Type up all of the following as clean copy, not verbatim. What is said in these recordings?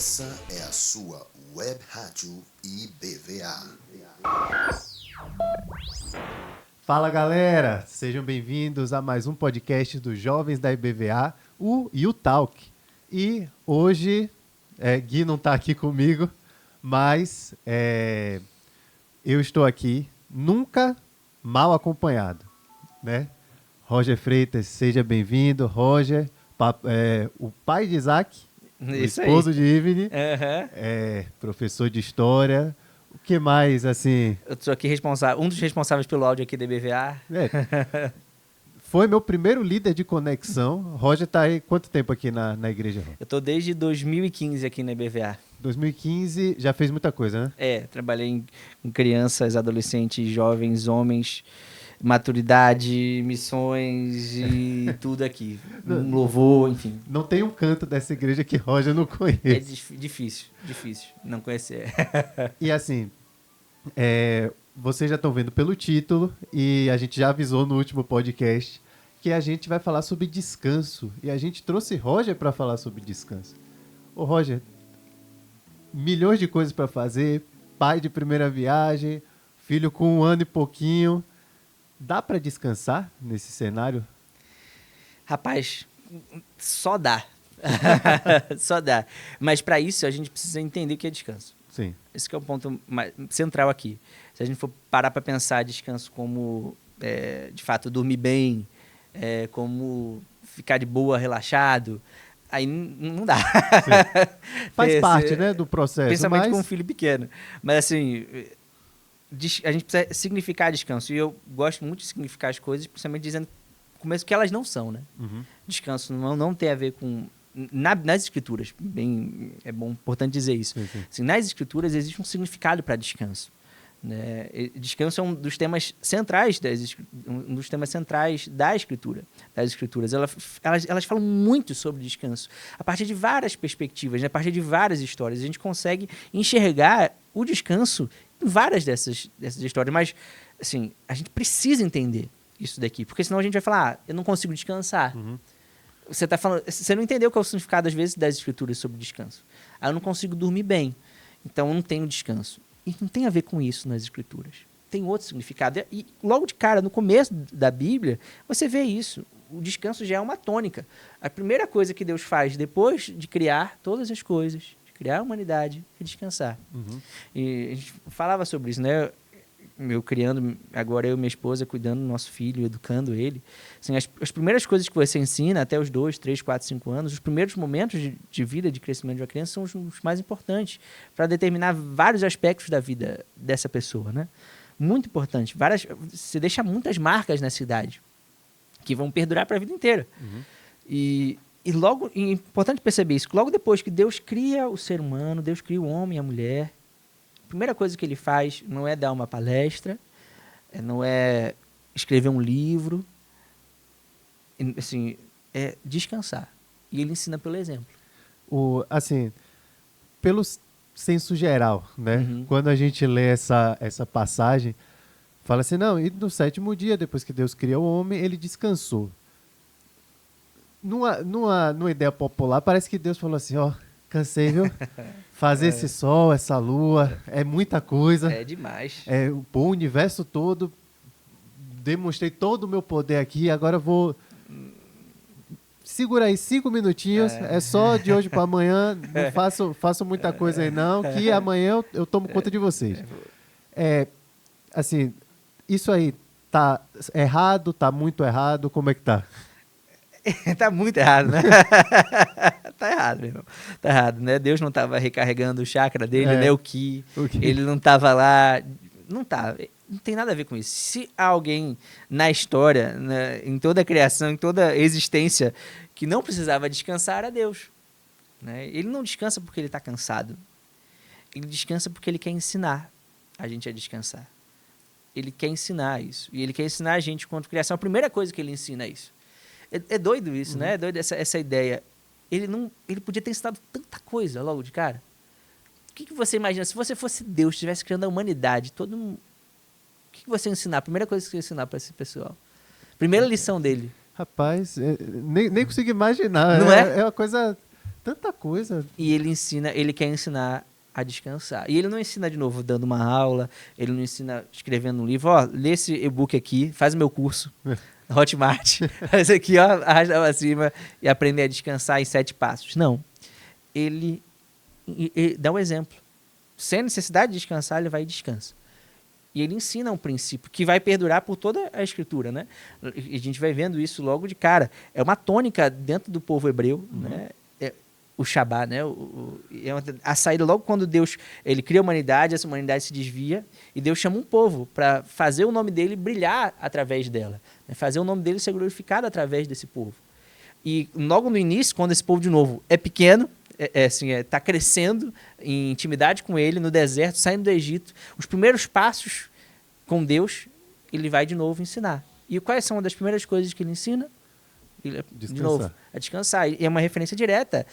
Essa é a sua Web Rádio IBVA. Fala galera, sejam bem-vindos a mais um podcast dos jovens da IBVA, o U-Talk. E hoje, Gui não está aqui comigo, mas eu estou aqui nunca mal acompanhado, né? Roger Freitas, seja bem-vindo. Roger, o pai de Isaac, o esposo de Ivne, professor de história. O que mais, assim... Eu sou aqui um dos responsáveis pelo áudio aqui da IBVA. Foi meu primeiro líder de conexão. Roger está aí quanto tempo aqui na igreja? Eu estou desde 2015 aqui na IBVA. 2015, já fez muita coisa, né? Trabalhei com crianças, adolescentes, jovens, homens, maturidade, missões e tudo aqui. Louvor, enfim. Não tem um canto dessa igreja que Roger não conhece. É difícil não conhecer. E assim, vocês já estão vendo pelo título, e a gente já avisou no último podcast que a gente vai falar sobre descanso. E a gente trouxe Roger para falar sobre descanso. Ô Roger, milhões de coisas para fazer, pai de primeira viagem, filho com 1 ano e pouquinho. Dá para descansar nesse cenário? Rapaz, só dá. Só dá. Mas para isso a gente precisa entender o que é descanso. Sim. Esse que é o ponto central aqui. Se a gente for parar para pensar descanso como, de fato, dormir bem, como ficar de boa, relaxado, aí não dá. Faz parte, né, do processo. Principalmente com um filho pequeno. Mas, assim, a gente precisa significar descanso. E eu gosto muito de significar as coisas, principalmente dizendo no começo que elas não são, né? Uhum. Descanso não tem a ver com... Nas escrituras, importante dizer isso. Sim. Assim, nas escrituras existe um significado para descanso. Né? Descanso é um dos temas centrais da escritura, das escrituras. Elas falam muito sobre descanso a partir de várias perspectivas, né? A partir de várias histórias. A gente consegue enxergar o descanso em várias dessas histórias, mas assim, a gente precisa entender isso daqui, porque senão a gente vai falar, eu não consigo descansar. Uhum. Você não entendeu qual é o significado, às vezes, das escrituras sobre descanso. Eu não consigo dormir bem, então eu não tenho descanso. E não tem a ver com isso nas escrituras. Tem outro significado. E logo de cara, no começo da Bíblia, você vê isso. O descanso já é uma tônica. A primeira coisa que Deus faz depois de criar todas as coisas, de criar a humanidade, é descansar. Uhum. E a gente falava sobre isso, né? Agora eu e minha esposa cuidando do nosso filho, educando ele. Assim, as primeiras coisas que você ensina até os 2, 3, 4, 5 anos, os primeiros momentos de vida, de crescimento de uma criança são os mais importantes para determinar vários aspectos da vida dessa pessoa, né? Muito importante. Você deixa muitas marcas nessa idade que vão perdurar para a vida inteira. Uhum. E é importante perceber isso, que logo depois que Deus cria o ser humano, Deus cria o homem e a mulher, a primeira coisa que ele faz não é dar uma palestra, não é escrever um livro, assim, é descansar. E ele ensina pelo exemplo. Pelo senso geral, né? Uhum. Quando a gente lê essa passagem, fala assim, não, e no 7º dia, depois que Deus criou o homem, ele descansou. Numa ideia popular, parece que Deus falou assim, cansei, viu? Fazer esse sol, essa lua, é muita coisa. É demais. O universo todo, demonstrei todo o meu poder aqui, agora eu vou... Segura aí 5 minutinhos, é só de hoje para amanhã, não faço muita coisa aí não, que amanhã eu tomo conta de vocês. Assim, isso aí tá errado, tá muito errado, como é que tá? Tá muito errado, né? Tá errado, meu irmão. Tá errado, né? Deus não estava recarregando o chakra dele, né? O ki. Ele não estava lá. Não tá. Não tem nada a ver com isso. Se há alguém na história, né, em toda a criação, em toda a existência, que não precisava descansar, era Deus. Né? Ele não descansa porque ele está cansado. Ele descansa porque ele quer ensinar a gente a descansar. Ele quer ensinar isso. E ele quer ensinar a gente quanto criação. A primeira coisa que ele ensina é isso. É doido isso, né? É doido essa ideia. Ele podia ter ensinado tanta coisa logo de cara. O que você imagina? Se você fosse Deus, estivesse criando a humanidade, o que você ia ensinar? A primeira coisa que você ia ensinar para esse pessoal. Primeira lição dele. Rapaz, nem consigo imaginar. Não é? É uma coisa Tanta coisa. E ele quer ensinar a descansar. E ele não ensina de novo dando uma aula, ele não ensina escrevendo um livro. Ó, lê esse e-book aqui, faz o meu curso. Hotmart. Faz aqui, ó, arrasta pra cima e aprender a descansar em 7 passos. Não. Ele dá um exemplo. Sem necessidade de descansar, ele vai e descansa. E ele ensina um princípio que vai perdurar por toda a escritura, né? E a gente vai vendo isso logo de cara. É uma tônica dentro do povo hebreu, né? O Shabá, né? A saída logo quando Deus ele cria a humanidade, essa humanidade se desvia e Deus chama um povo para fazer o nome dele brilhar através dela, né? Fazer o nome dele ser glorificado através desse povo. E logo no início, quando esse povo de novo é pequeno, tá crescendo em intimidade com ele no deserto, saindo do Egito, os primeiros passos com Deus, ele vai de novo ensinar. E quais são uma das primeiras coisas que ele ensina? De novo, a descansar. E é uma referência direta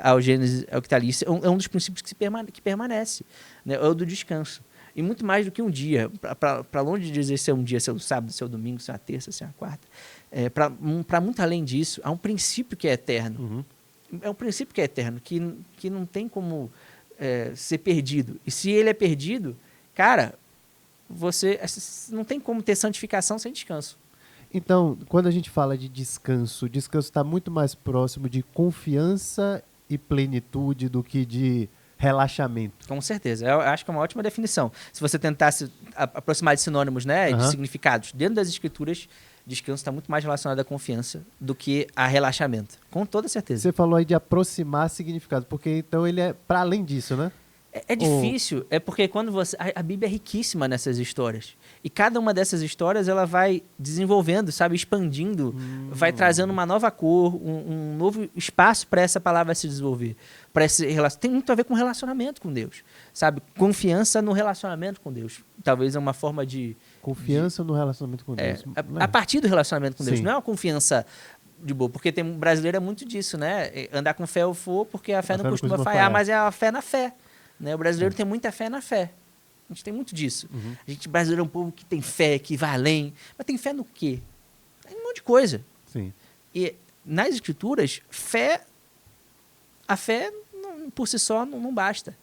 ao Gênesis, ao que está ali. É um dos princípios que permanece, né? É o do descanso. E muito mais do que um dia. Para longe de dizer se é um dia, se é um sábado, se é um domingo, se é uma terça, se é uma quarta. Para muito além disso, há um princípio que é eterno. Uhum. É um princípio que é eterno, que não tem como ser perdido. E se ele é perdido, cara, você não tem como ter santificação sem descanso. Então, quando a gente fala de descanso, o descanso está muito mais próximo de confiança e plenitude do que de relaxamento. Com certeza. Eu acho que é uma ótima definição. Se você tentasse aproximar de sinônimos, né, de significados, dentro das escrituras, descanso está muito mais relacionado à confiança do que a relaxamento. Com toda certeza. Você falou aí de aproximar significado, porque então ele é para além disso, né? É difícil, é porque quando você... A Bíblia é riquíssima nessas histórias. E cada uma dessas histórias, ela vai desenvolvendo, sabe? Expandindo, vai trazendo uma nova cor, um novo espaço para essa palavra se desenvolver. Tem muito a ver com relacionamento com Deus, sabe? Confiança no relacionamento com Deus. Talvez é uma forma de... Confiança no relacionamento com Deus. A partir do relacionamento com Deus. Sim. Não é uma confiança de boa, porque tem brasileiro é muito disso, né? Andar com fé ou for, porque a fé não costuma falhar, mas é a fé na fé. Né? O brasileiro tem muita fé na fé. A gente tem muito disso. A gente brasileiro é um povo que tem fé, que vai além. Mas tem fé no quê? Em um monte de coisa. Sim. E nas escrituras, a fé por si só não basta.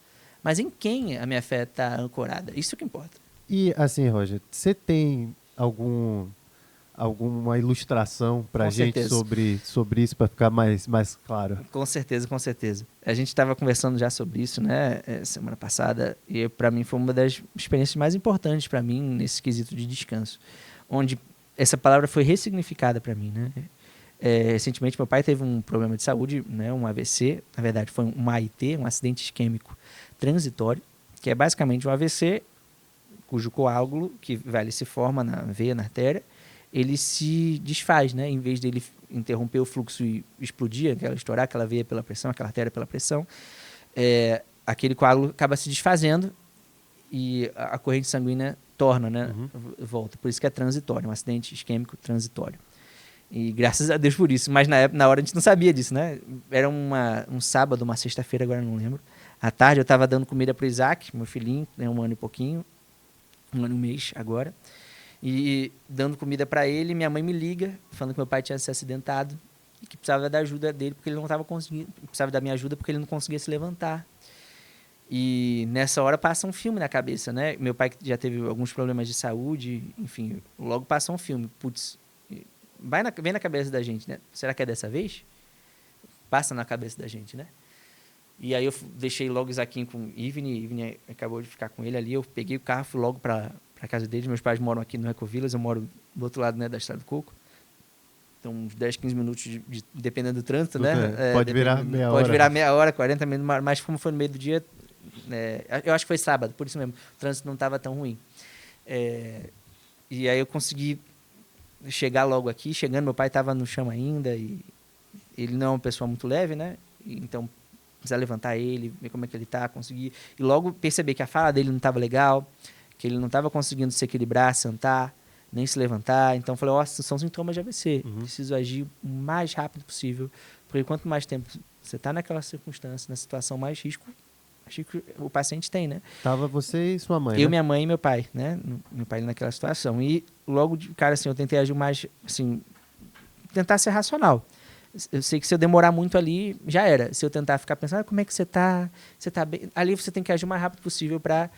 Mas em quem a minha fé está ancorada? Isso é o que importa. E assim, Roger, você tem alguma ilustração para a gente sobre isso, para ficar mais claro? Com certeza, com certeza. A gente estava conversando já sobre isso, né, semana passada, e para mim foi uma das experiências mais importantes para mim nesse quesito de descanso, onde essa palavra foi ressignificada para mim, né? Recentemente meu pai teve um problema de saúde, né, um AVC, na verdade foi um AIT, um acidente isquêmico transitório, que é basicamente um AVC cujo coágulo que se forma na veia, na artéria, ele se desfaz, né? Em vez dele interromper o fluxo e explodir, estourar aquela veia pela pressão, aquela artéria pela pressão, aquele coágulo acaba se desfazendo e a corrente sanguínea torna, né? Volta. Por isso que é transitório, um acidente isquêmico transitório. E graças a Deus por isso. Mas na hora a gente não sabia disso, né? Era um sábado, uma sexta-feira, agora não lembro. À tarde eu estava dando comida para o Isaac, meu filhinho, né? 1 ano e pouquinho, 1 ano e 1 mês agora. E dando comida para ele, minha mãe me liga, falando que meu pai tinha se acidentado e que precisava da ajuda dele, porque ele não estava conseguindo, precisava da minha ajuda porque ele não conseguia se levantar. E nessa hora passa um filme na cabeça, né? Meu pai já teve alguns problemas de saúde, enfim, logo passa um filme. Putz, vem na cabeça da gente, né? Será que é dessa vez? Passa na cabeça da gente, né? E aí eu deixei logo o Isaquinho com o Ivni acabou de ficar com ele ali, eu peguei o carro, fui logo para a casa deles. Meus pais moram aqui no Ecovilas, eu moro do outro lado, né, da Estrada do Coco. Então, uns 10, 15 minutos, dependendo do trânsito, né? Pode virar meia hora. Pode virar meia hora, 40 minutos, mas como foi no meio do dia, eu acho que foi sábado, por isso mesmo, o trânsito não estava tão ruim. E aí eu consegui chegar logo aqui. Chegando, meu pai estava no chão ainda, e ele não é uma pessoa muito leve, né? Então, precisar levantar ele, ver como é que ele está, conseguir. E logo perceber que a fala dele não estava legal, que ele não estava conseguindo se equilibrar, sentar, nem se levantar. Então, eu falei, são sintomas de AVC. Preciso agir o mais rápido possível, porque quanto mais tempo você está naquela circunstância, na situação, mais risco o paciente tem, né? Tava você e sua mãe, Eu, né? minha mãe e meu pai, né? Meu pai naquela situação. E logo de cara, assim, eu tentei agir mais, assim, tentar ser racional. Eu sei que se eu demorar muito ali, já era. Se eu tentar ficar pensando, como é que você tá? Você tá bem? Ali você tem que agir o mais rápido possível para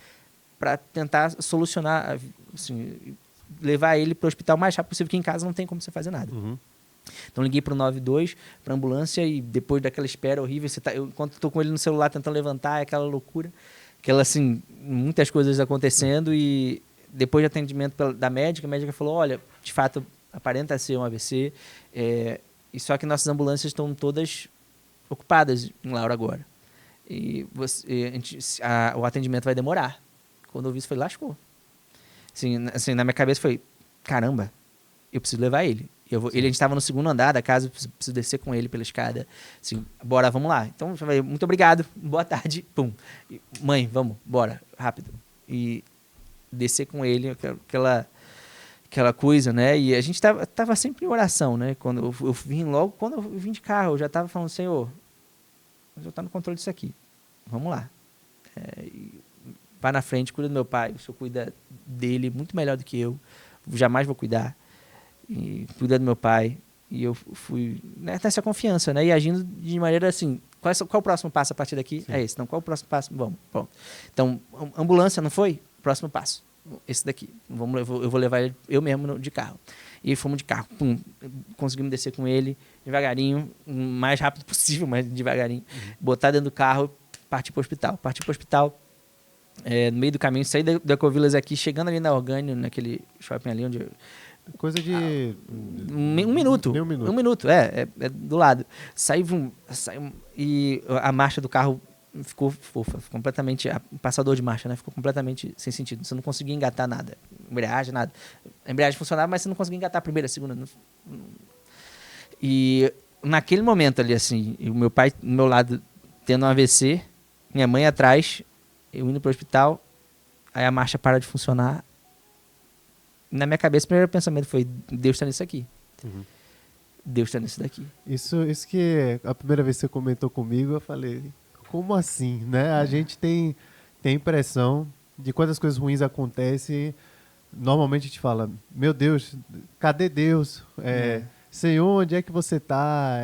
tentar solucionar, assim, levar ele para o hospital o mais rápido possível, que em casa não tem como você fazer nada. Uhum. Então liguei para o 92, para a ambulância, e depois daquela espera horrível, enquanto estou com ele no celular tentando levantar, é aquela loucura, aquela assim, muitas coisas acontecendo, e depois de atendimento da médica, a médica falou, olha, de fato aparenta ser um AVC, e só que nossas ambulâncias estão todas ocupadas em Laura agora. E o atendimento vai demorar. Quando eu vi isso, foi lascou. Assim, na minha cabeça foi, caramba, eu preciso levar ele. A gente estava no segundo andar da casa, eu preciso descer com ele pela escada. Assim, bora, vamos lá. Então, eu falei, muito obrigado, boa tarde, pum. Mãe, vamos, bora, rápido. E descer com ele, aquela coisa, né? E a gente tava sempre em oração, né? Quando eu vim de carro, eu já estava falando, Senhor, eu já tá no controle disso aqui. Vamos lá. Vai na frente, cuida do meu pai, o Senhor cuida dele muito melhor do que eu. Jamais vou cuidar. E cuida do meu pai. E eu fui nessa confiança, né? E agindo de maneira assim, qual o próximo passo a partir daqui? Sim. É esse. Então, qual o próximo passo? Vamos, pronto. Então, ambulância, não foi? Próximo passo. Esse daqui. Eu vou levar ele eu mesmo de carro. E fomos de carro. Pum, conseguimos descer com ele devagarinho, o mais rápido possível, mas devagarinho. Botar dentro do carro, partir para o hospital. No meio do caminho, saí da Ecovilas aqui, chegando ali na Orgânio, naquele shopping ali onde... Coisa de... Um minuto. Nem um minuto. Um minuto, é do lado. Saí e a marcha do carro ficou completamente... O passador de marcha, né? Ficou completamente sem sentido. Você não conseguia engatar nada. Embreagem, nada. A embreagem funcionava, mas você não conseguia engatar a primeira, a segunda. E naquele momento ali, assim, o meu pai do meu lado tendo um AVC, minha mãe atrás, eu indo para o hospital, aí a marcha para de funcionar. Na minha cabeça, o primeiro pensamento foi, Deus está nisso aqui. Uhum. Deus está nisso daqui. Isso que a primeira vez que você comentou comigo, eu falei, como assim, né? A gente tem a impressão de quando as coisas ruins acontecem, normalmente a gente fala, meu Deus, cadê Deus? Senhor, onde é que você está?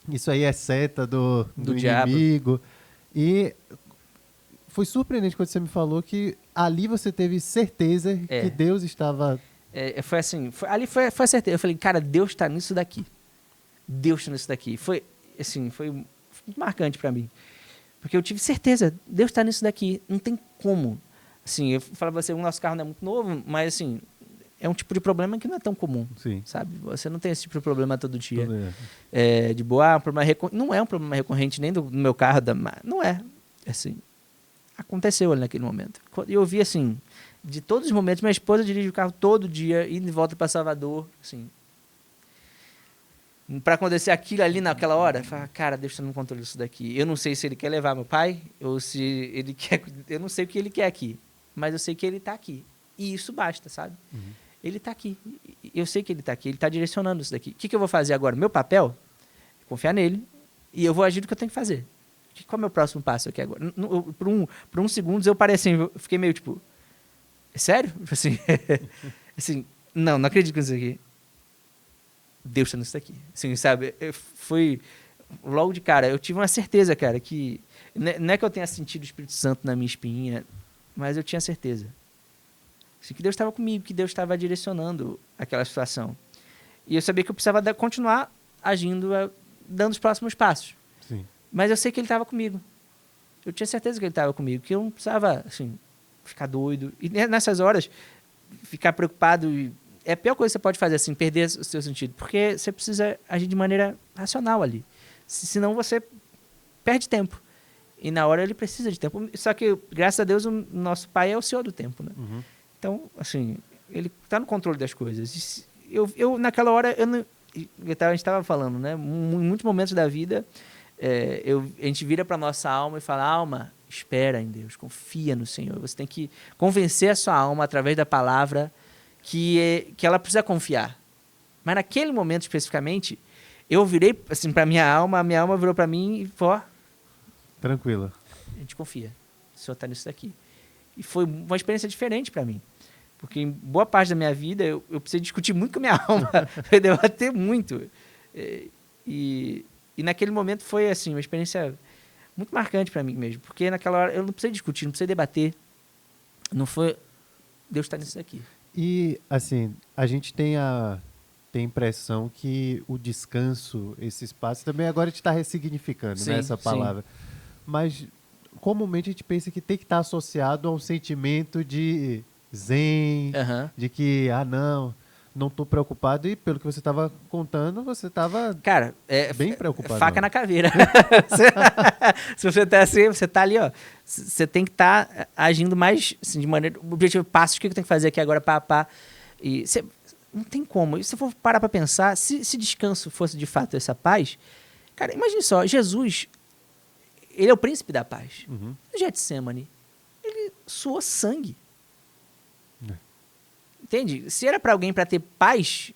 Isso aí é seta do inimigo. E foi surpreendente quando você me falou que ali você teve certeza que Deus estava... Foi assim, ali foi a certeza. Eu falei, cara, Deus está nisso daqui. Deus está nisso daqui. Foi, assim, foi muito marcante para mim. Porque eu tive certeza, Deus está nisso daqui. Não tem como. Assim, eu falo pra você, o nosso carro não é muito novo, mas assim, é um tipo de problema que não é tão comum. Sim. Sabe? Você não tem esse tipo de problema todo dia. De boa, não é um problema recorrente nem do meu carro, não é. Assim, aconteceu ali naquele momento. E eu vi assim, de todos os momentos, minha esposa dirige o carro todo dia, indo e volta para Salvador, assim. Para acontecer aquilo ali naquela hora, eu falo, cara, Deus está no controle disso daqui. Eu não sei se ele quer levar meu pai, ou se ele quer... Eu não sei o que ele quer aqui, mas eu sei que ele está aqui. E isso basta, sabe? Uhum. Ele está aqui. Eu sei que ele está aqui, ele está direcionando isso daqui. O que eu vou fazer agora? Meu papel é confiar nele e eu vou agir do que eu tenho que fazer. Qual é o meu próximo passo aqui agora? Por uns segundos eu parei assim, eu fiquei meio tipo, sério? Assim, assim, não acredito nisso aqui. Deus está nisso daqui. Assim, sabe? Foi logo de cara, eu tive uma certeza, cara, que não é que eu tenha sentido o Espírito Santo na minha espinha, mas eu tinha certeza. Assim, que Deus estava comigo, que Deus estava direcionando aquela situação. E eu sabia que eu precisava continuar agindo, dando os próximos passos. Sim. Mas eu sei que ele estava comigo. Eu tinha certeza que ele estava comigo, que eu não precisava, assim, ficar doido. E nessas horas, ficar preocupado é a pior coisa que você pode fazer, assim, perder o seu sentido. Porque você precisa agir de maneira racional ali. Senão você perde tempo. E na hora ele precisa de tempo. Só que, graças a Deus, o nosso pai é o Senhor do tempo, né? Uhum. Então, assim, ele está no controle das coisas. Eu naquela hora, a gente estava falando, né? Em muitos momentos da vida, a gente vira para nossa alma e fala, alma, espera em Deus, confia no Senhor. Você tem que convencer a sua alma através da palavra que ela precisa confiar. Mas naquele momento especificamente, eu virei assim para a minha alma virou para mim e falou, tranquila. A gente confia. O Senhor está nisso daqui. E foi uma experiência diferente para mim. Porque em boa parte da minha vida, eu precisei discutir muito com a minha alma. Eu debater muito. E naquele momento foi assim, uma experiência muito marcante para mim mesmo, porque naquela hora eu não precisei discutir, não precisei debater, não foi Deus está nisso aqui. E, assim, a gente tem a impressão que o descanso, esse espaço, também agora a gente está ressignificando, Sim, né, essa sim. palavra. Mas, comumente, a gente pensa que tem que estar associado a um sentimento de zen, Aham. de que, não estou preocupado. E, pelo que você estava contando, você estava Cara, bem preocupado. faca na caveira. Se você tá assim, você tá ali, ó. Você tem que estar agindo mais assim, de maneira. O objetivo, passos, o que eu tenho que fazer aqui agora, pá. E você, não tem como. E se você for parar pra pensar, se descanso fosse de fato essa paz, cara, imagine só, Jesus, ele é o príncipe da paz. Uhum. No Getsemane, ele suou sangue. É. Entende? Se era pra alguém pra ter paz,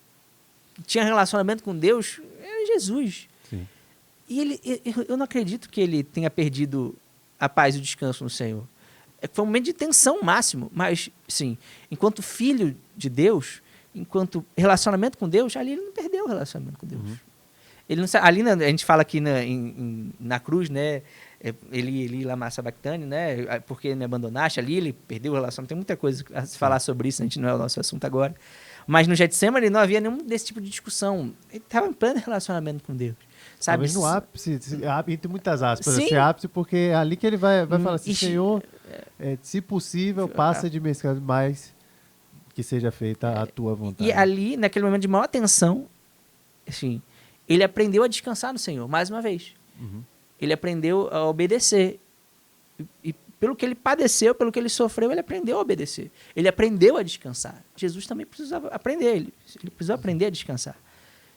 que tinha relacionamento com Deus, era Jesus. Sim. E eu não acredito que ele tenha perdido a paz e o descanso no Senhor. Foi um momento de tensão máximo, mas, sim, enquanto filho de Deus, enquanto relacionamento com Deus, ali ele não perdeu o relacionamento com Deus. Uhum. Ele não, ali a gente fala aqui na cruz, né? Ele lama sabachthani, né? Porque me abandonaste ali, ele perdeu o relacionamento. Tem muita coisa a se falar sobre isso, a gente não é o nosso assunto agora. Mas no Getsemane não havia nenhum desse tipo de discussão. Ele estava em pleno relacionamento com Deus. Sabe? Talvez no ápice, entre muitas aspas, Sim. esse ápice, porque é ali que ele vai falar assim, E- Senhor, se possível, passa de mês, mas que seja feita a tua vontade. E ali, naquele momento de maior tensão, assim, ele aprendeu a descansar no Senhor, mais uma vez. Uhum. Ele aprendeu a obedecer. E pelo que ele padeceu, pelo que ele sofreu, ele aprendeu a obedecer. Ele aprendeu a descansar. Jesus também precisava aprender. Ele precisou aprender a descansar.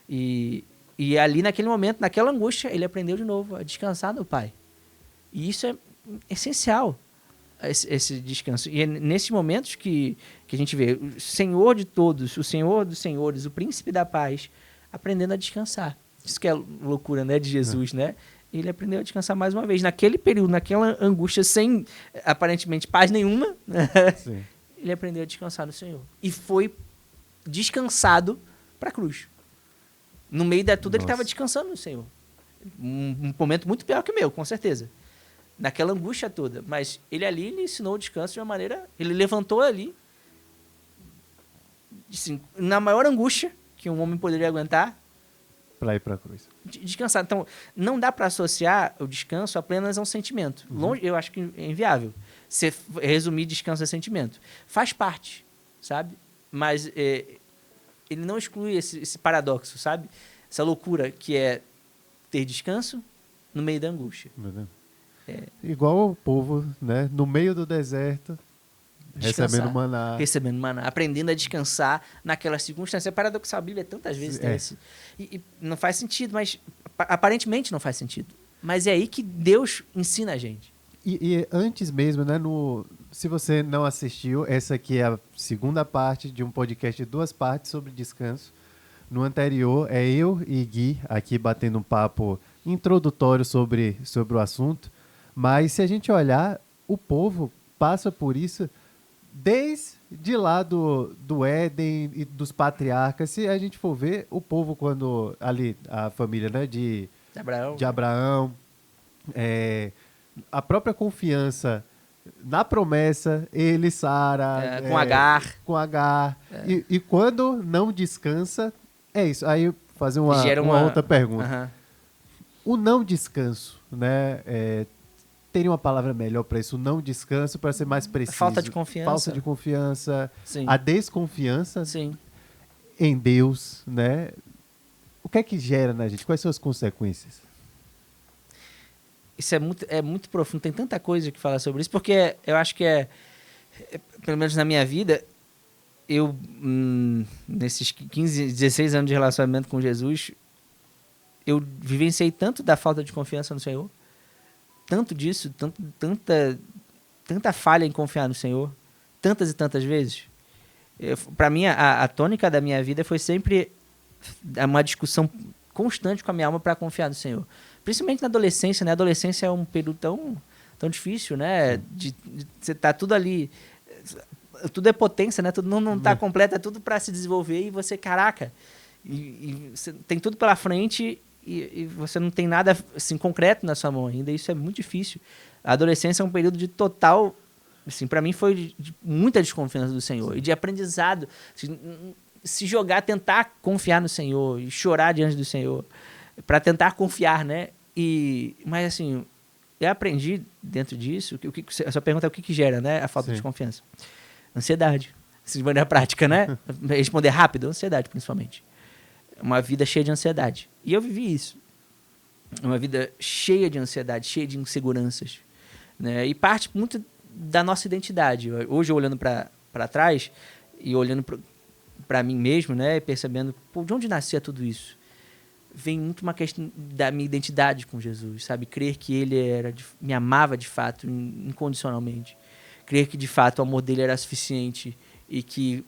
E ali, naquele momento, naquela angústia, ele aprendeu de novo a descansar no Pai. E isso é essencial, esse descanso. E é nesses momentos que a gente vê o Senhor de todos, o Senhor dos senhores, o príncipe da paz, aprendendo a descansar. Isso que é loucura, né, de Jesus, né? Ele aprendeu a descansar mais uma vez. Naquele período, naquela angústia, sem aparentemente paz nenhuma, Sim. ele aprendeu a descansar no Senhor. E foi descansado para a cruz. No meio de tudo, ele Nossa. estava descansando no Senhor. Um momento muito pior que o meu, com certeza. Naquela angústia toda. Mas ele ali, ele ensinou o descanso de uma maneira... Ele levantou ali, assim, na maior angústia que um homem poderia aguentar, Para ir para a cruz. descansar. Então, não dá para associar o descanso apenas a um sentimento. Longe, eu acho que é inviável. Você resumir descanso a sentimento. Faz parte, sabe? Mas ele não exclui esse paradoxo, sabe? Essa loucura que é ter descanso no meio da angústia. Entendeu? É. Igual o povo, né? No meio do deserto, Descansar. recebendo maná. Recebendo maná, aprendendo a descansar naquela circunstância. É paradoxal, a Bíblia tantas vezes tem esse. E não faz sentido, mas aparentemente não faz sentido. Mas é aí que Deus ensina a gente. E antes mesmo, né? Se você não assistiu, essa aqui é a segunda parte de um podcast de 2 partes sobre descanso. No anterior, é eu e Gui aqui batendo um papo introdutório sobre o assunto. Mas se a gente olhar, o povo passa por isso desde lá do Éden e dos patriarcas. Se a gente for ver, o povo quando ali, a família, né, de Abraão, a própria confiança na promessa, ele, Sara, com Agar. E quando não descansa, é isso. Aí fazer uma outra pergunta. Uhum. O não descanso, né? Teria uma palavra melhor para isso? O não descanso, para ser mais preciso. Falta de confiança. Falta de confiança. Sim. A desconfiança Sim. em Deus, né? O que é que gera na gente? Quais são as consequências? Isso é muito profundo. Tem tanta coisa que falar sobre isso, porque eu acho que pelo menos na minha vida, eu, nesses 15, 16 anos de relacionamento com Jesus, eu vivenciei tanto da falta de confiança no Senhor, tanto disso, tanta falha em confiar no Senhor, tantas e tantas vezes. Para mim, a tônica da minha vida foi sempre uma discussão constante com a minha alma para confiar no Senhor. Principalmente na adolescência, né? A adolescência é um período tão difícil, né? De você tá tudo ali, tudo é potência, né? Tudo não tá completo, é tudo para se desenvolver e você, caraca, e você tem tudo pela frente e você não tem nada assim, concreto na sua mão ainda. Isso é muito difícil. A adolescência é um período de total... Assim, para mim foi de muita desconfiança do Senhor e de aprendizado. Se jogar, tentar confiar no Senhor e chorar diante do Senhor para tentar confiar, né? Mas assim, eu aprendi dentro disso, a sua pergunta é o que gera, né? A falta de confiança. Ansiedade. De maneira prática, né? Responder rápido, ansiedade principalmente. Uma vida cheia de ansiedade. E eu vivi isso. Uma vida cheia de ansiedade, cheia de inseguranças, né? E parte muito da nossa identidade. Hoje, olhando para trás e olhando para mim mesmo, né, e percebendo, pô, de onde nascia tudo isso? Vem muito uma questão da minha identidade com Jesus, sabe? Crer que ele me amava de fato, incondicionalmente. Crer que, de fato, o amor dele era suficiente e que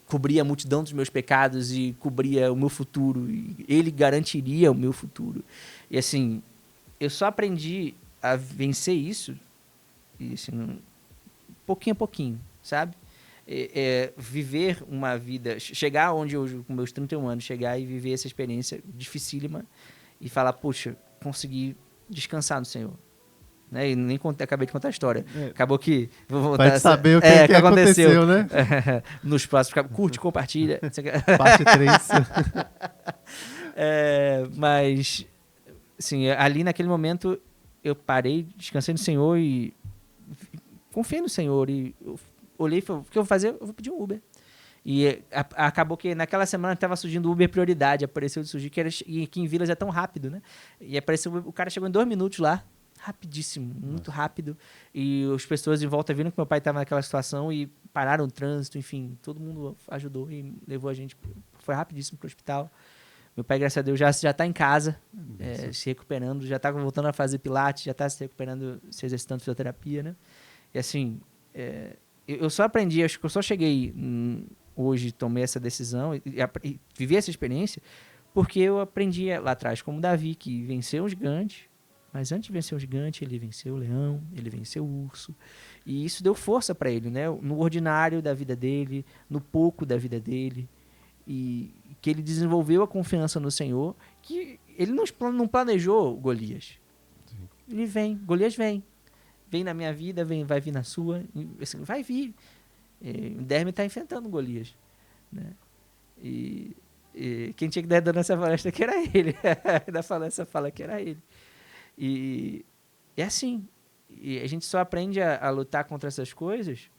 cobria a multidão dos meus pecados e cobria o meu futuro. E ele garantiria o meu futuro. E, assim, eu só aprendi a vencer isso, e, assim, pouquinho a pouquinho, sabe? Viver uma vida, chegar onde hoje, com meus 31 anos, chegar e viver essa experiência dificílima e falar, puxa, consegui descansar no Senhor. Né? E nem acabei de contar a história. Acabou que... Vou voltar vai saber o que aconteceu, né? Nos próximos... Curte, compartilha. Parte 3. Mas, assim, ali naquele momento, eu parei, descansei no Senhor e confiei no Senhor. E eu olhei e falei, o que eu vou fazer? Eu vou pedir um Uber. E acabou que naquela semana estava surgindo o Uber Prioridade. Apareceu de surgir, e aqui em Vilas é tão rápido, né? E apareceu, o cara chegou em 2 minutos lá. Rapidíssimo, muito rápido. E as pessoas em volta viram que meu pai estava naquela situação e pararam o trânsito, enfim, todo mundo ajudou e levou a gente, foi rapidíssimo para o hospital. Meu pai, graças a Deus, já está em casa, se recuperando, já está voltando a fazer pilates, já está se recuperando, se exercitando fisioterapia, né? E assim, eu só aprendi, acho que eu só cheguei hoje, tomei essa decisão e vivi essa experiência porque eu aprendi lá atrás, como Davi, que venceu um gigante. Mas antes de vencer o gigante, ele venceu o leão, ele venceu o urso. E isso deu força para ele, né? No ordinário da vida dele, no pouco da vida dele. E que ele desenvolveu a confiança no Senhor, que ele não planejou Golias. Sim. Ele vem, Golias vem. Vem na minha vida, vai vir na sua. Assim, vai vir. O Derme está enfrentando Golias. Né? E quem tinha que dar dando essa palestra que era ele. Ainda fala essa fala que era ele. E é assim, e a gente só aprende a lutar contra essas coisas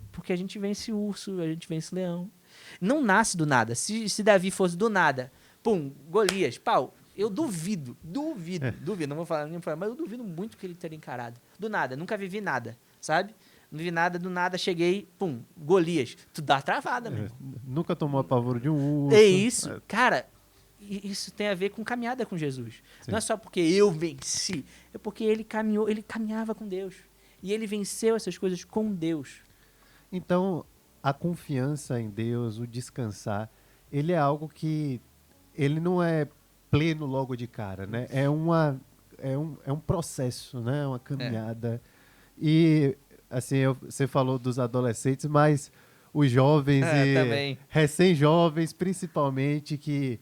porque a gente vence urso, a gente vence leão. Não nasce do nada. Se Davi fosse do nada, pum, Golias, pau, eu duvido, não vou falar, mas eu duvido muito que ele teria encarado. Do nada, nunca vivi nada, sabe? Não vi nada, do nada, cheguei, pum, Golias. Tu dá travada, mesmo. Nunca tomou apavoro de um urso. É isso, cara. Isso tem a ver com caminhada com Jesus. Sim. Não é só porque eu venci, é porque ele caminhava com Deus. E ele venceu essas coisas com Deus. Então, a confiança em Deus, o descansar, ele é algo que ele não é pleno logo de cara, né? É um processo, né? Uma caminhada. E, assim, você falou dos adolescentes, mas os jovens e também. Recém-jovens, principalmente, que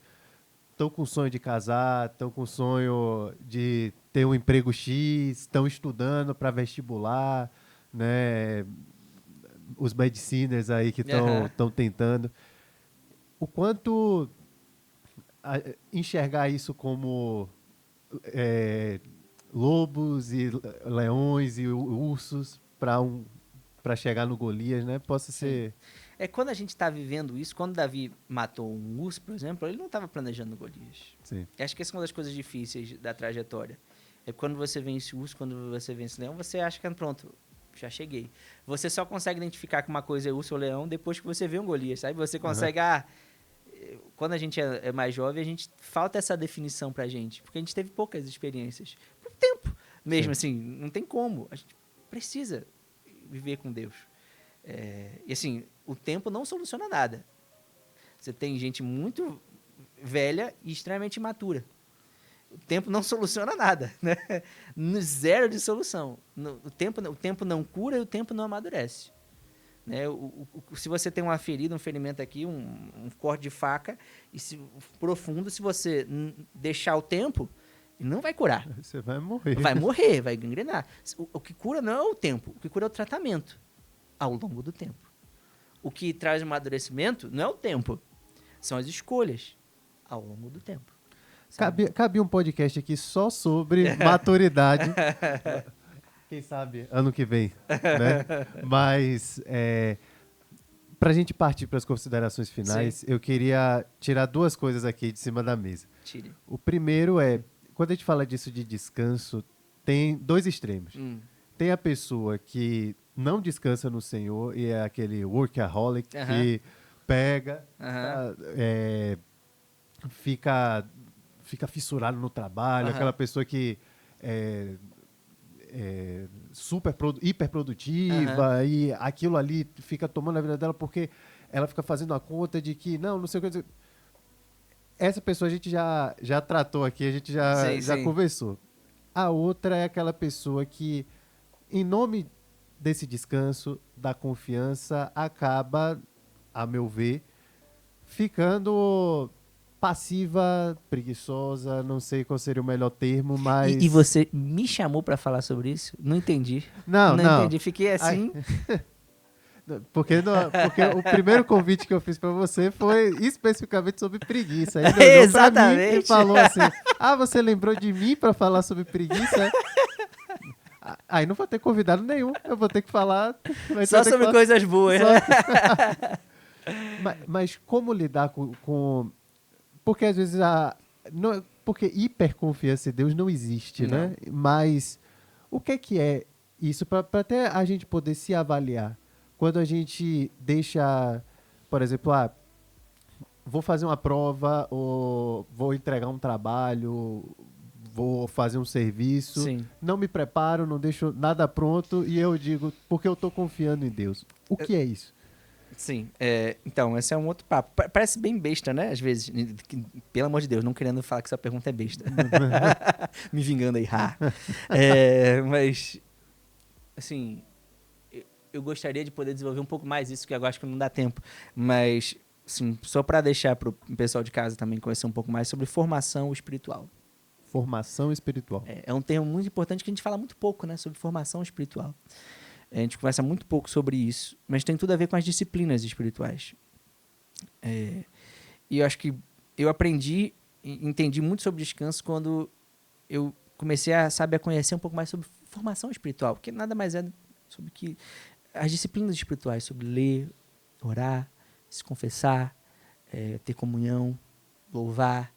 estão com sonho de casar, estão com sonho de ter um emprego X, estão estudando para vestibular, né? Os mediciners aí que estão tentando. O quanto enxergar isso como lobos e leões e ursos para chegar no Golias, né? Possa ser... Quando a gente está vivendo isso, quando Davi matou um urso, por exemplo, ele não estava planejando Golias. Sim. Acho que essa é uma das coisas difíceis da trajetória. É quando você vence o urso, quando você vence o leão, você acha que pronto, já cheguei. Você só consegue identificar que uma coisa é urso ou leão depois que você vê um Golias, sabe? Você consegue... Quando a gente é mais jovem, falta essa definição pra gente, porque a gente teve poucas experiências. Por tempo mesmo, Sim. assim, não tem como. A gente precisa viver com Deus. E assim, o tempo não soluciona nada. Você tem gente muito velha e extremamente imatura. O tempo não soluciona nada, né? Zero de solução. O tempo não cura e o tempo não amadurece. né? Se você tem uma ferida, um ferimento aqui, um corte de faca, profundo, se você deixar o tempo, ele não vai curar. Você vai morrer. Vai morrer, vai gangrenar. O que cura não é o tempo, o que cura é o tratamento ao longo do tempo. O que traz amadurecimento não é o tempo, são as escolhas ao longo do tempo. Cabia um podcast aqui só sobre maturidade. Quem sabe ano que vem, né? Mas, para a gente partir para as considerações finais, eu queria tirar duas coisas aqui de cima da mesa. Tire. O primeiro é, quando a gente fala disso de descanso, tem dois extremos. Tem a pessoa que não descansa no Senhor e é aquele workaholic que pega, fica fissurado no trabalho, aquela pessoa que hiperprodutiva e aquilo ali fica tomando a vida dela porque ela fica fazendo a conta de que não sei o que. Essa pessoa a gente já tratou aqui, a gente já conversou. A outra é aquela pessoa que, em nome desse descanso, da confiança, acaba, a meu ver, ficando passiva, preguiçosa, não sei qual seria o melhor termo, mas... E você me chamou pra falar sobre isso? Não entendi. Não entendi. Fiquei assim... Porque o primeiro convite que eu fiz pra você foi especificamente sobre preguiça. Ele olhou Exatamente. pra mim e falou assim, você lembrou de mim pra falar sobre preguiça? Aí não vou ter convidado nenhum, eu vou ter que falar... Só sobre coisas boas, né? Mas como lidar com... Porque às vezes porque hiperconfiança em Deus não existe, né? Mas o que é isso? Para até a gente poder se avaliar. Quando a gente deixa, por exemplo, vou fazer uma prova, ou vou entregar um trabalho, vou fazer um serviço, não me preparo, não deixo nada pronto e eu digo, porque eu estou confiando em Deus. O que é isso? Sim, então, esse é um outro papo. Parece bem besta, né? Às vezes, pelo amor de Deus, não querendo falar que essa pergunta é besta. Me vingando aí. Mas, assim, eu gostaria de poder desenvolver um pouco mais isso, que eu acho que não dá tempo. Mas, assim, só para deixar para o pessoal de casa também conhecer um pouco mais sobre formação espiritual. Formação espiritual. É um termo muito importante que a gente fala muito pouco, né? Sobre formação espiritual. A gente conversa muito pouco sobre isso, mas tem tudo a ver com as disciplinas espirituais. E eu acho que eu aprendi e entendi muito sobre descanso quando eu comecei a conhecer um pouco mais sobre formação espiritual, porque nada mais é sobre que as disciplinas espirituais, sobre ler, orar, se confessar, ter comunhão, louvar,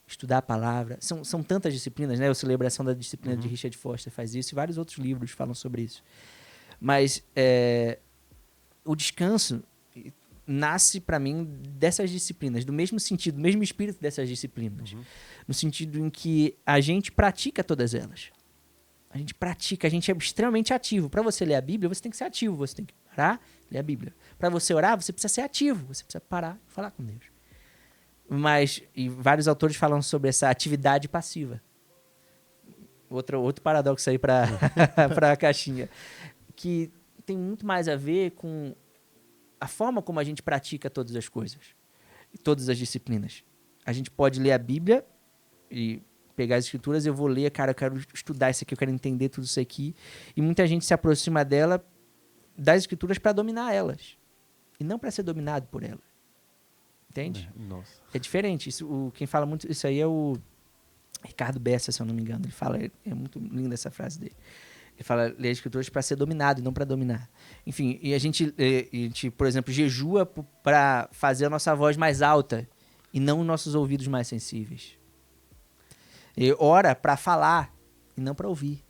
estudar a palavra. São tantas disciplinas, né? A celebração da disciplina de Richard Foster faz isso, e vários outros livros falam sobre isso. Mas o descanso nasce, para mim, dessas disciplinas, do mesmo sentido, do mesmo espírito dessas disciplinas. No sentido em que a gente pratica todas elas. A gente é extremamente ativo. Para você ler a Bíblia, você tem que ser ativo. Você tem que parar, ler a Bíblia. Para você orar, você precisa ser ativo. Você precisa parar e falar com Deus. E vários autores falam sobre essa atividade passiva. Outro paradoxo aí para a caixinha. Que tem muito mais a ver com a forma como a gente pratica todas as coisas. E todas as disciplinas. A gente pode ler a Bíblia e pegar as escrituras, eu vou ler, cara, eu quero estudar isso aqui, eu quero entender tudo isso aqui. E muita gente se aproxima das escrituras para dominar elas. E não para ser dominado por elas. Entende? Nossa. É diferente. Quem fala muito isso aí é o Ricardo Bessa, se eu não me engano. Ele fala, é muito linda essa frase dele. Ele fala, ler as escrituras para ser dominado e não para dominar. Enfim, e a gente, por exemplo, jejua para fazer a nossa voz mais alta e não os nossos ouvidos mais sensíveis. E ora para falar e não para ouvir.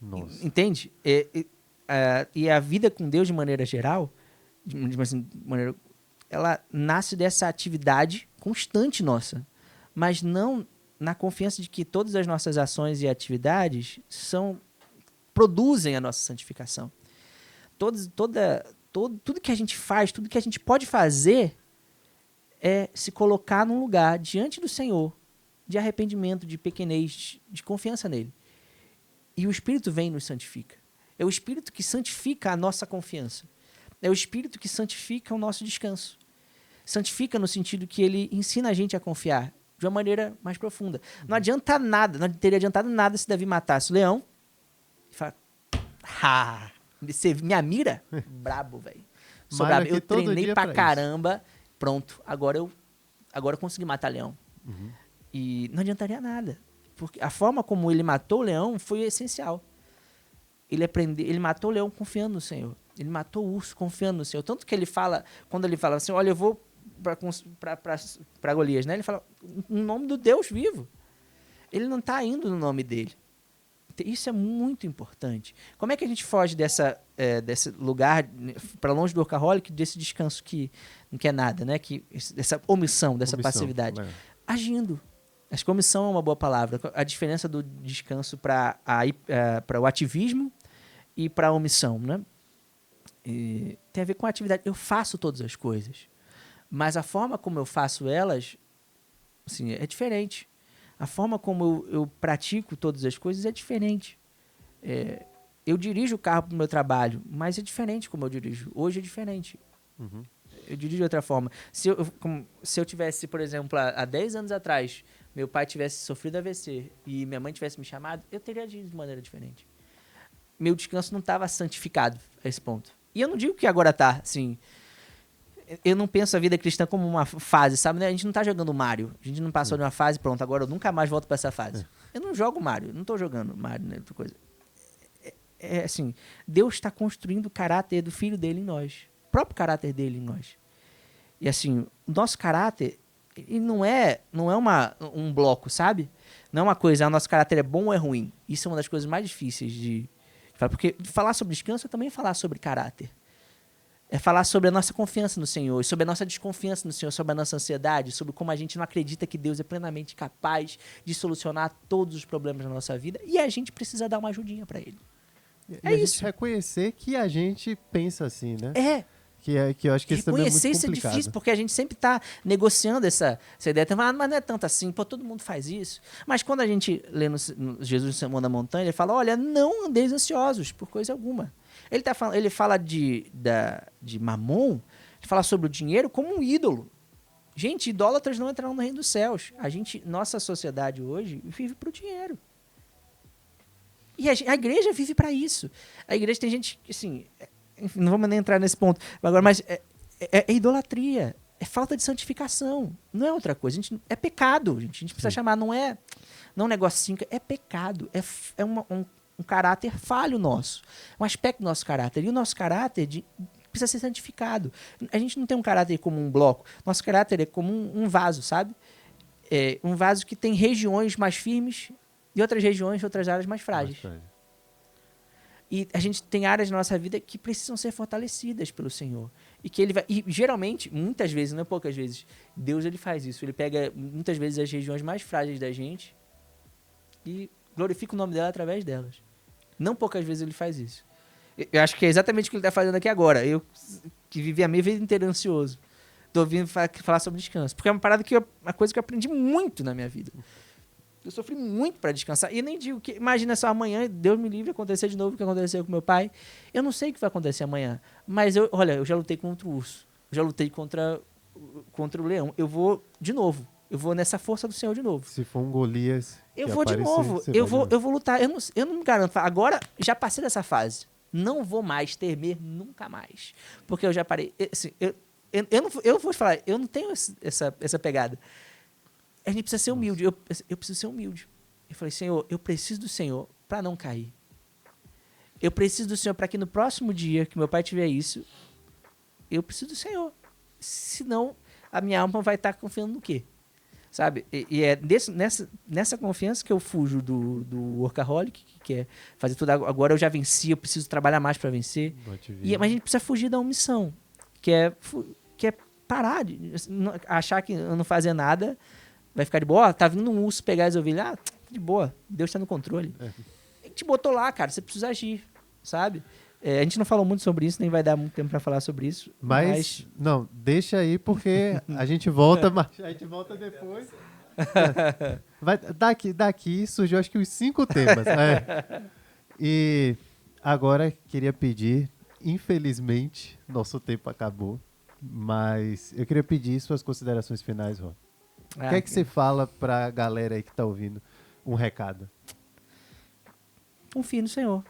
Nossa. Entende? E a vida com Deus, de maneira geral, ela nasce dessa atividade constante nossa, mas não na confiança de que todas as nossas ações e atividades produzem a nossa santificação. Tudo que a gente faz, tudo que a gente pode fazer é se colocar num lugar diante do Senhor, de arrependimento, de pequenez, de confiança nele. E o Espírito vem e nos santifica. É o Espírito que santifica a nossa confiança. É o Espírito que santifica o nosso descanso. Santifica no sentido que ele ensina a gente a confiar de uma maneira mais profunda. Não adianta nada, não teria adiantado nada se Davi matasse o leão e falar, você me mira? Brabo, velho. Sou brabo. Eu treinei pra caramba, pronto, agora eu consegui matar leão. E não adiantaria nada, porque a forma como ele matou o leão foi essencial. Ele matou o leão confiando no Senhor. Ele matou o urso confiando no Senhor. Tanto que ele fala, quando ele fala assim, olha, eu vou para Golias, né? Ele fala, no nome do Deus vivo. Ele não está indo no nome dele. Isso é muito importante. Como é que a gente foge desse lugar, para longe do workaholic, desse descanso que não quer nada, né? Dessa omissão, dessa passividade? Agindo. Acho que omissão é uma boa palavra. A diferença do descanso para o ativismo e para a omissão, né? E tem a ver com a atividade. Eu faço todas as coisas, mas a forma como eu faço elas, assim, é diferente. A forma como eu pratico todas as coisas é diferente. Eu dirijo o carro para o meu trabalho, mas é diferente como eu dirijo. Hoje é diferente. Eu dirijo de outra forma. Se eu tivesse, por exemplo, há 10 anos atrás, meu pai tivesse sofrido AVC e minha mãe tivesse me chamado, eu teria agido de maneira diferente. Meu descanso não estava santificado a esse ponto. E eu não digo que agora está, assim... Eu não penso a vida cristã como uma fase, sabe? A gente não está jogando Mario. A gente não passou de uma fase, pronto, agora eu nunca mais volto para essa fase. Eu não jogo Mario, não estou jogando Mario, né? Outra coisa. Assim, Deus está construindo o caráter do Filho dele em nós. O próprio caráter dele em nós. E assim, o nosso caráter... E não é um bloco, sabe? Não é uma coisa, o nosso caráter é bom ou é ruim. Isso é uma das coisas mais difíceis de falar. Porque falar sobre descanso é também falar sobre caráter. É falar sobre a nossa confiança no Senhor, sobre a nossa desconfiança no Senhor, sobre a nossa ansiedade, sobre como a gente não acredita que Deus é plenamente capaz de solucionar todos os problemas da nossa vida e a gente precisa dar uma ajudinha para Ele. É isso. A gente reconhecer que a gente pensa assim, né? Que eu acho que isso também é muito complicado. Reconhecer isso é difícil, porque a gente sempre está negociando essa ideia. Mas não é tanto assim, todo mundo faz isso. Mas quando a gente lê no Jesus no Sermão da Montanha, ele fala, olha, não andeis ansiosos por coisa alguma. Ele fala de Mamon, ele fala sobre o dinheiro como um ídolo. Gente, idólatras não entrarão no reino dos céus. Nossa sociedade hoje vive para o dinheiro. E a igreja vive para isso. A igreja tem gente que, assim... Enfim, não vamos nem entrar nesse ponto agora, mas é idolatria, é falta de santificação, não é outra coisa. É pecado, gente. A gente precisa chamar, não é um negocinho, é pecado, é um caráter falho nosso, um aspecto do nosso caráter. E o nosso caráter precisa ser santificado. A gente não tem um caráter como um bloco, nosso caráter é como um vaso, sabe? Um vaso que tem regiões mais firmes e outras regiões, outras áreas mais frágeis. E a gente tem áreas na nossa vida que precisam ser fortalecidas pelo Senhor. E que Ele vai... E geralmente, muitas vezes, não é poucas vezes, Deus ele faz isso. Ele pega, muitas vezes, as regiões mais frágeis da gente e glorifica o nome dela através delas. Não poucas vezes Ele faz isso. Eu acho que é exatamente o que Ele está fazendo aqui agora. Eu, que vivi a minha vida inteira ansioso, estou ouvindo falar sobre descanso. Porque é uma coisa que eu aprendi muito na minha vida. Eu sofri muito para descansar. E nem digo que... Imagina só amanhã, Deus me livre, acontecer de novo o que aconteceu com meu pai. Eu não sei o que vai acontecer amanhã. Mas, eu já lutei contra o urso. Eu já lutei contra o leão. Eu vou de novo. Eu vou nessa força do Senhor de novo. Se for um Golias... Eu vou de novo. Eu vou lutar. Eu não me garanto. Agora, já passei dessa fase. Não vou mais temer nunca mais. Porque eu já parei. Assim, eu vou te falar, eu não tenho essa pegada. A gente precisa ser humilde. Eu preciso ser humilde. Eu falei, Senhor, eu preciso do Senhor para não cair. Eu preciso do Senhor para que no próximo dia que meu pai tiver isso, eu preciso do Senhor. Senão, a minha alma vai estar confiando no quê? Sabe? E é nessa confiança que eu fujo do workaholic, que é fazer tudo. Agora eu já venci, eu preciso trabalhar mais para vencer. Mas a gente precisa fugir da omissão, que é parar de achar que eu não fazer nada... Vai ficar de boa, tá vindo um urso pegar as ovelhas, de boa, Deus tá no controle. Ele te botou lá, cara, você precisa agir, sabe? A gente não falou muito sobre isso, nem vai dar muito tempo pra falar sobre isso. Mas não, deixa aí, porque a gente volta, mas a gente volta depois. Daqui surgiu acho que uns 5 temas. E agora queria pedir infelizmente, nosso tempo acabou. Mas eu queria pedir suas considerações finais, Rô. O que é que você fala pra galera aí que tá ouvindo? Um recado. Confie no Senhor.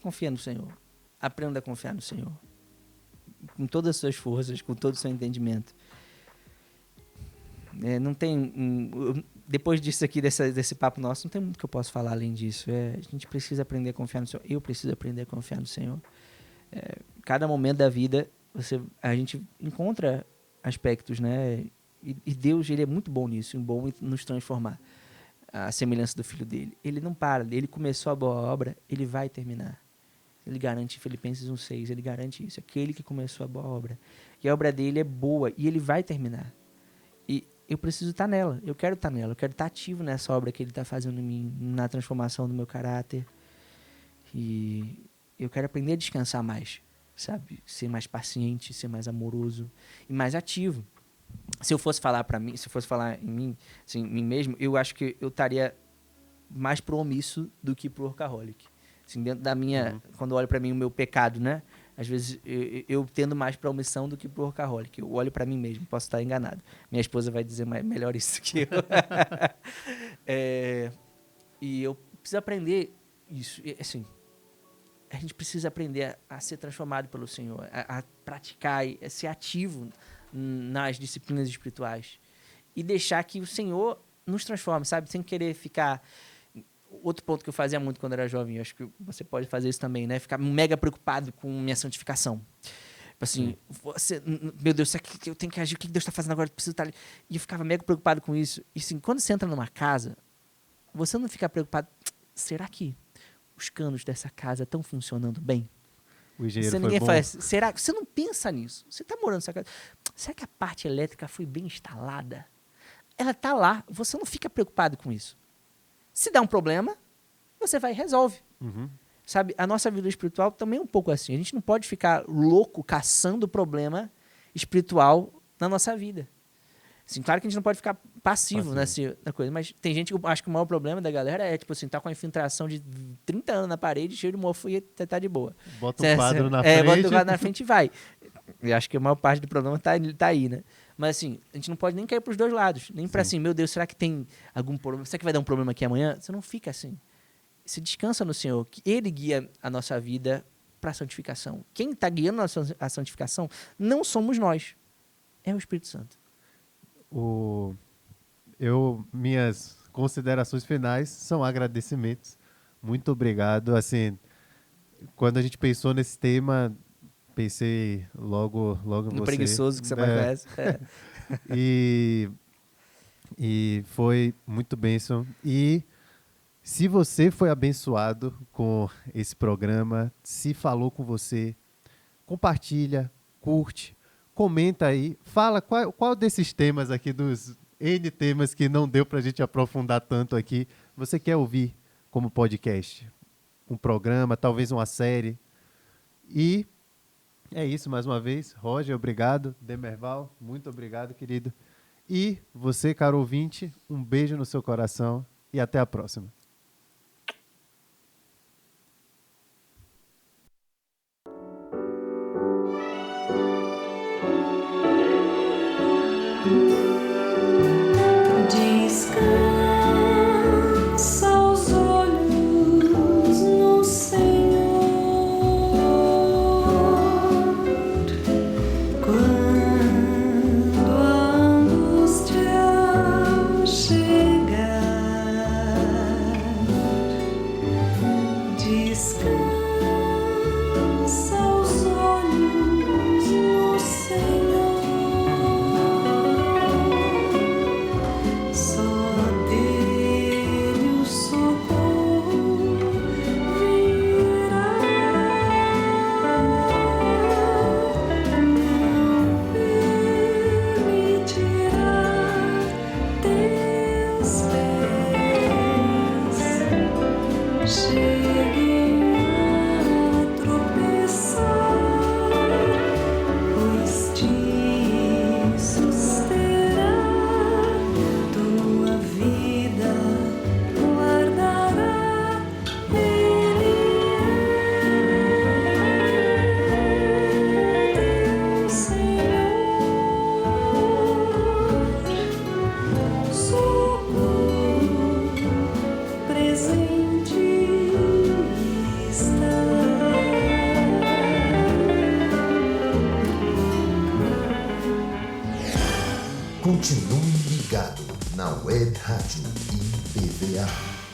Confia no Senhor. Aprenda a confiar no Senhor. Com todas as suas forças, com todo o seu entendimento. Não tem... depois disso aqui, desse papo nosso, não tem muito que eu possa falar além disso. A gente precisa aprender a confiar no Senhor. Eu preciso aprender a confiar no Senhor. Cada momento da vida, a gente encontra aspectos, né? E Deus, ele é muito bom nisso, bom em nos transformar. A semelhança do Filho dele. Ele não para. Ele começou a boa obra, ele vai terminar. Ele garante, em Filipenses 1,6, ele garante isso. Aquele que começou a boa obra. E a obra dele é boa e ele vai terminar. E eu preciso estar nela. Eu quero estar nela. Eu quero estar ativo nessa obra que ele está fazendo em mim, na transformação do meu caráter. E eu quero aprender a descansar mais, sabe? Ser mais paciente, ser mais amoroso e mais ativo. Se eu fosse falar para mim, se eu fosse falar em mim, assim, em mim mesmo, eu acho que eu estaria mais pro omisso do que pro workaholic. Assim, dentro da minha, quando eu olho para mim o meu pecado, né? Às vezes eu tendo mais para omissão do que pro workaholic. Eu olho para mim mesmo, posso estar enganado. Minha esposa vai dizer melhor isso que eu. E eu preciso aprender isso. Assim, a gente precisa aprender a ser transformado pelo Senhor, a praticar, a ser ativo nas disciplinas espirituais e deixar que o Senhor nos transforme, sabe? Sem querer ficar... Outro ponto que eu fazia muito quando era jovem, eu acho que você pode fazer isso também, né? Ficar mega preocupado com minha santificação. Tipo assim, meu Deus, será que eu tenho que agir? O que Deus está fazendo agora? Eu preciso estar ali. E eu ficava mega preocupado com isso. E assim, quando você entra numa casa, você não fica preocupado, será que os canos dessa casa estão funcionando bem? O engenheiro Ninguém foi bom. faz. Será que você não pensa nisso? Você está morando nessa casa. Será que a parte elétrica foi bem instalada? Ela está lá. Você não fica preocupado com isso. Se dá um problema, você vai e resolve. Sabe? A nossa vida espiritual também é um pouco assim. A gente não pode ficar louco caçando problema espiritual na nossa vida. Assim, claro que a gente não pode ficar passivo na coisa, mas tem gente que eu acho que o maior problema da galera é, tipo assim, tá com a infiltração de 30 anos na parede, cheio de mofo e tá de boa. Bota um quadro na frente. Bota o quadro na frente e vai. Eu acho que a maior parte do problema tá aí, né? Mas assim, a gente não pode nem cair pros dois lados. Nem pra assim, meu Deus, será que tem algum problema? Será que vai dar um problema aqui amanhã? Você não fica assim. Você descansa no Senhor, que Ele guia a nossa vida pra santificação. Quem tá guiando a santificação não somos nós. É o Espírito Santo. Minhas considerações finais são agradecimentos. Muito obrigado. Assim, quando a gente pensou nesse tema, pensei logo em No você. preguiçoso que você mais conhece. E foi muito bênção. E se você foi abençoado com esse programa, se falou com você, compartilha, curte, comenta aí, fala qual desses temas aqui, dos N temas que não deu pra gente aprofundar tanto aqui, você quer ouvir como podcast? Um programa, talvez uma série. E é isso, mais uma vez. Roger, obrigado. Demerval, muito obrigado, querido. E você, caro ouvinte, um beijo no seu coração e até a próxima. Descansa os olhos no Senhor. Quando a angústia chegar, Continue ligado na Web Rádio IPVA.